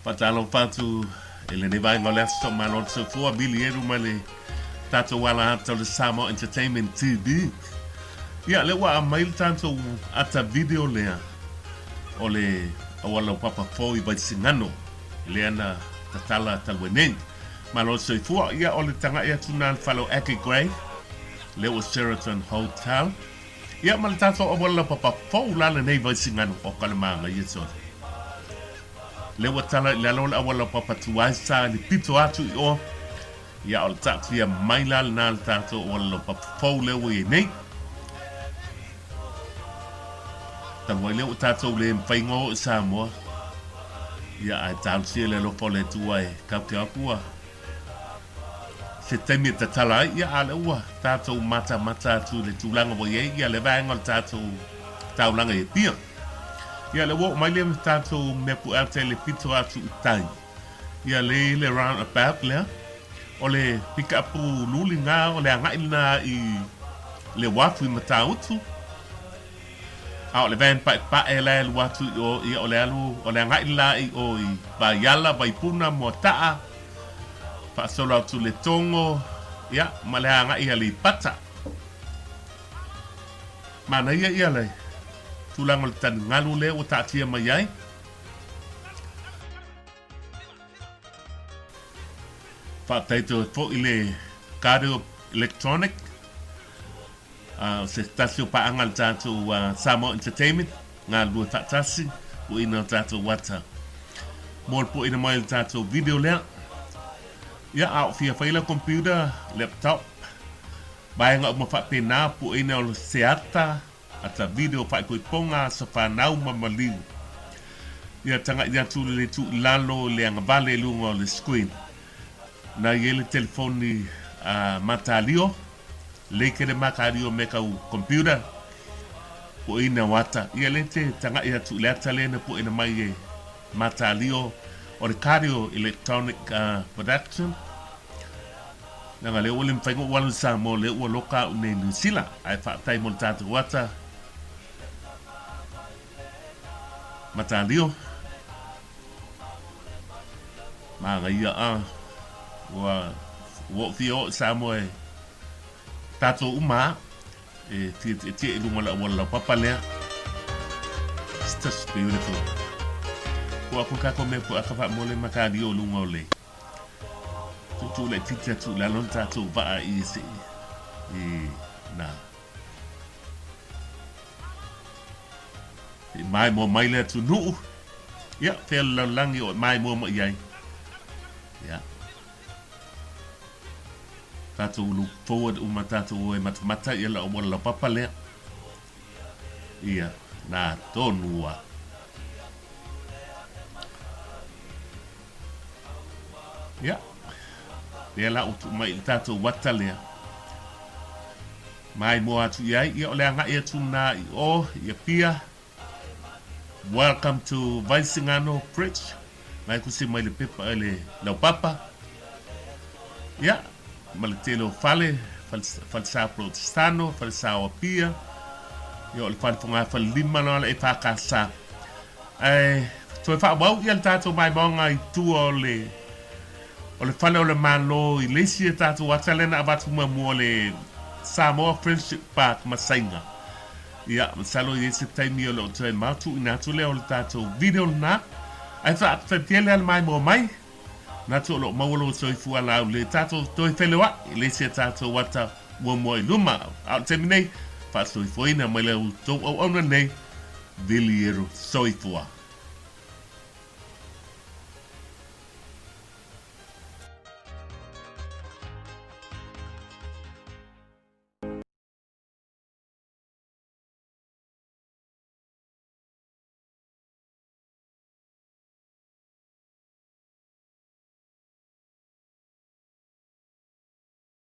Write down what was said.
Patalo patu ele ne vai ngole so malon so for Vili Ieru male tato wala ata le Samoa Entertainment TV. Ya le wa mail tanto ata video lea ole wala papa foi VAISIGANO le ana tatala talwenen malon so for ya ole tanga ya tunan follow Eki Gray le was Sheraton Hotel ya mal tato wala papa foi la ne VAISIGANO o kalama yeso le watala le lola wala papa tuaisa le pito atu o ya al tatia mailal nal tato wala papa fo le we nei tan wale tato le faingo Samoa ya a talsi le lo pole tuai kapia kua se temi tatala ya ala wa tato mata tu le tulanga boye ya le vaingol tato taulanga e pia ya le wo mai le tato me pu ate le pito atu utai ya le round about le o le pick up luli nga o le anga ina i le watu i matautu a le van pa e le watu o i o le alu o le anga ina i o i ba yala ba ipuna mo taa pa solo atu le tongo ya ma le anga i le pata mana ia le tulang tan ngalu le o tatia mai fa taito fo ile cardio electronic se tasio pa angal tato Samoa Entertainment ngalu tatasi o ina tato wata mol po ina mai tato video le ya au fia faila computer laptop bai nga mo fa pena po ina o seata ata video fa ko ponga sa fanau mamaliu ya tanga ya tu le tu lalo le nga vale lungo le screen na yele telefoni matalio le ke de makario meka u computer po ina wata yele te tanga ya tu le tale na po ina mai matalio o cardio electronic production na ngale wolim fa ngo wal Samoa le wo loka ne New Zealand ai fa tai montata wata matalio ma ia wa wo fio Samoa tato uma e ti lu wala papa le it's just beautiful ko ako ka ko me ko aka fa mole matalio lu ngole tu le tita tu la lon tato va isi na mai mo mai le tu nu ya fel langi o mai mo yai ya tato lu forward uma tato e mata ya la o la papa le ia na tonua ya dia la utu mai tato watalea mai mo atu yai ia ole anga ia tuna i o ia pia welcome to VAISIGANO Bridge mai kusi mai le pepa ele la papa ya maletelo fale falsa protestano falsa APIA ia ole fal funga fal lima no le fa kasa to fa bau ia tato mai bonga i tu ole fale ole malo i lesi tato watalena abatu mo le Samoa Friendship Park masainga ya masalo i Sept mi lo tre matu ina tu le ole tato video na ai fa tele al mai mo mai na tu lo mawolo so fu ala le tato to felewa i lesi tato wata mo luma au terminate fa so fu ina mai le to ona nei Vili Ieru so fu